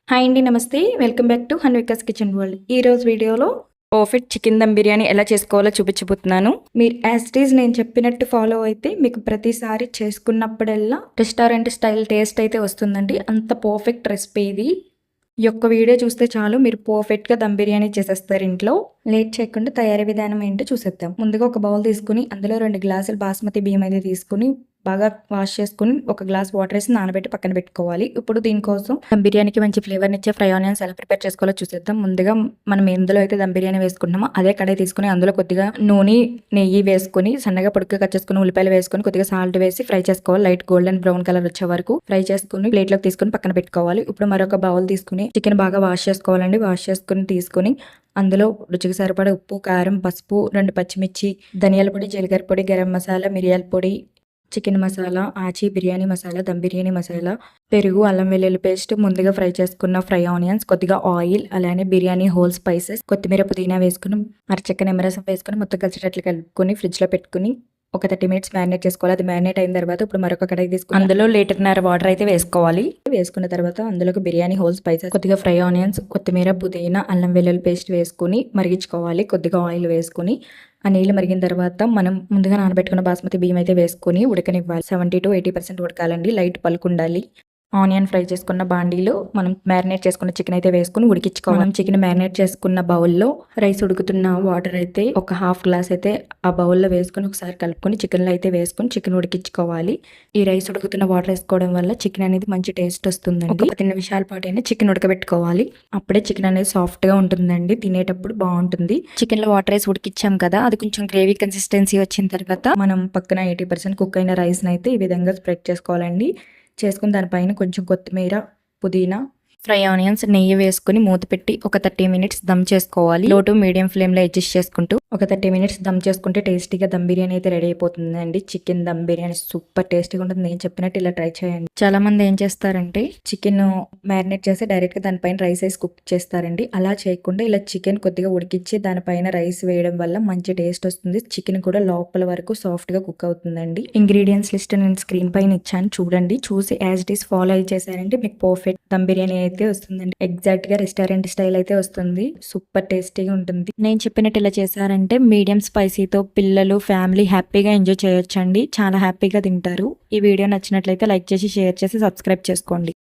Hi అండి, నమస్తే. Welcome back to Hanvika's kitchen world. ఈ రోజు వీడియోలో పర్ఫెక్ట్ చికెన్ దమ్ బిర్యానీ ఎలా చేసుకోవాలో చూపించబోతున్నాను. మీరు యాజ్ ఇట్ ఈజ్ నేను చెప్పినట్టు ఫాలో అయితే మీకు ప్రతిసారి చేసుకున్నప్పుడల్లా రెస్టారెంట్ స్టైల్ టేస్ట్ అయితే వస్తుందండి. అంత పర్ఫెక్ట్ రెసిపీ ఇది. ఈ యొక్క వీడియో చూస్తే చాలు మీరు పర్ఫెక్ట్గా దమ్ బిర్యానీ చేసేస్తారు ఇంట్లో. లేట్ చేయకుండా తయారీ విధానం ఏంటో చూసేద్దాం. ముందుగా ఒక బౌల్ తీసుకుని అందులో 2 గ్లాసులు బాస్మతి బియ్యం అయితే తీసుకుని బాగా వాష్ చేసుకుని ఒక గ్లాస్ వాటర్ వేసి నానబెట్టి పక్కన పెట్టుకోవాలి. ఇప్పుడు దీనికోసం దమ్ బిర్యానీకి మంచి ఫ్లేవర్ని ఇచ్చే ఫ్రై ఆనియన్స్ ఎలా ప్రిపేర్ చేసుకోవాలో చూసేద్దాం. ముందుగా మనం ఎందులో అయితే దమ్ బిర్యానీ వేసుకుంటున్నామో అదే కడాయి తీసుకుని అందులో కొద్దిగా నూనె, నెయ్యి వేసుకుని సన్నగా పొడుగ్గా కట్ చేసుకుని ఉల్లిపాయలు వేసుకుని కొద్దిగా సాల్ట్ వేసి ఫ్రై చేసుకోవాలి. లైట్ గోల్డెన్ బ్రౌన్ కలర్ వచ్చే వరకు ఫ్రై చేసుకుని ప్లేట్లోకి తీసుకుని పక్కన పెట్టుకోవాలి. ఇప్పుడు మరొక బౌల్ తీసుకుని చికెన్ బాగా వాష్ చేసుకోవాలండి. వాష్ చేసుకుని తీసుకుని అందులో రుచికి సరిపడా ఉప్పు, కారం, పసుపు, 2 పచ్చిమిర్చి, ధనియాల పొడి, జీలకర్ర పొడి, గరం మసాలా, మిరియాల పొడి, చికెన్ మసాలా, ఆచి బిర్యానీ మసాలా, దమ్ బిర్యానీ మసాలా, పెరుగు, అల్లం వెల్లుల్లి పేస్ట్, ముందుగా ఫ్రై చేసుకున్న ఫ్రై ఆనియన్స్, కొద్దిగా ఆయిల్, అలానే బిర్యానీ హోల్ స్పైసెస్, కొత్తిమీర, పుదీనా వేసుకుని మరచెక్క నిమ్మరసం వేసుకుని మొత్తం కలిసేటట్లు కలుపుకొని ఫ్రిడ్జ్లో పెట్టుకుని ఒక 30 మినిట్స్ మ్యారినేట్ చేసుకోవాలి. అది మ్యారినేట్ అయిన తర్వాత ఇప్పుడు మరొక కడాయి తీసుకుని అందులో 1.5 లీటర్ వాటర్ అయితే వేసుకోవాలి. వేసుకున్న తర్వాత అందులోకి బిర్యానీ హోల్ స్పైసెస్, కొద్దిగా ఫ్రై ఆనియన్స్, కొత్తిమీర, పుదీనా, అల్లం వెల్లుల్లి పేస్ట్ వేసుకుని మరిగించుకోవాలి. కొద్దిగా ఆయిల్ వేసుకుని ఆ నీళ్ళు మరిగిన తర్వాత మనం ముందుగా నానబెట్టుకున్న బాస్మతి బియ్యం అయితే వేసుకుని ఉడకనివ్వాలి. 70 to 80% ఉడకాలండి. లైట్ పలుకు ఉండాలి. ఆనియన్ ఫ్రై చేసుకున్న బాండీలో మనం మ్యారినేట్ చేసుకున్న చికెన్ అయితే వేసుకుని ఉడికించుకోవాలి. మనం చికెన్ మ్యారినేట్ చేసుకున్న బౌల్లో రైస్ ఉడుకుతున్న వాటర్ అయితే ఒక హాఫ్ గ్లాస్ అయితే ఆ బౌల్లో వేసుకుని ఒకసారి కలుపుకొని చికెన్లో అయితే వేసుకుని చికెన్ ఉడికించుకోవాలి. ఈ రైస్ ఉడుకుతున్న వాటర్ వేసుకోవడం వల్ల చికెన్ అనేది మంచి టేస్ట్ వస్తుందండి. ఒక 10 నిమిషాల పాటు అయినా చికెన్ ఉడకబెట్టుకోవాలి. అప్పుడే చికెన్ అనేది సాఫ్ట్గా ఉంటుందండి. తినేటప్పుడు బాగుంటుంది. చికెన్లో వాటర్ వేసి ఉడికించాం కదా, అది కొంచెం గ్రేవీ కన్సిస్టెన్సీ వచ్చిన తర్వాత మనం పక్కన 80% కుక్ అయిన రైస్ని అయితే ఈ విధంగా స్ప్రెడ్ చేసుకోవాలండి. చేసుకుని దానిపైన కొంచెం కొత్తిమీర, పుదీనా, ఫ్రై ఆనియన్స్, నెయ్యి వేసుకుని మూత పెట్టి ఒక 30 మినిట్స్ దమ్ చేసుకోవాలి. లో టు మీడియం ఫ్లేమ్లో అడ్జస్ట్ చేసుకుంటూ ఒక 30 మినిట్స్ దమ్ చేసుకుంటే టేస్టీగా దమ్ బిర్యానీ అయితే రెడీ అయిపోతుందండి. చికెన్ దమ్ బిర్యానీ సూపర్ టేస్టీగా ఉంటుంది. నేను చెప్పినట్టు ఇలా ట్రై చేయండి. చాలా మంది ఏం చేస్తారంటే చికెన్ మ్యారినేట్ చేసి డైరెక్ట్గా దానిపైన రైస్ వేసి కుక్ చేస్తారండి. అలా చేయకుండా ఇలా చికెన్ కొద్దిగా ఉడికించి దానిపైన రైస్ వేయడం వల్ల మంచి టేస్ట్ వస్తుంది. చికెన్ కూడా లోపల వరకు సాఫ్ట్గా కుక్ అవుతుందండి. ఇంగ్రీడియంట్స్ లిస్ట్ నేను స్క్రీన్ పైన ఇచ్చాను, చూడండి. చూసి యాజ్ ఇట్ ఈస్ ఫాలో అయి చేశారంటే మీకు పర్ఫెక్ట్ దమ్ బిర్యానీ అయితే వస్తుందండి. ఎగ్జాక్ట్ గా రెస్టారెంట్ స్టైల్ అయితే వస్తుంది. సూపర్ టేస్టీగా ఉంటుంది. నేను చెప్పినట్టు ఇలా చేశారంటే మీడియం స్పైసీతో పిల్లలు, ఫ్యామిలీ హ్యాపీగా ఎంజాయ్ చేయొచ్చండి. చాలా హ్యాపీగా తింటారు. ఈ వీడియో నచ్చినట్లయితే లైక్ చేసి, షేర్ చేసి, సబ్స్క్రైబ్ చేసుకోండి.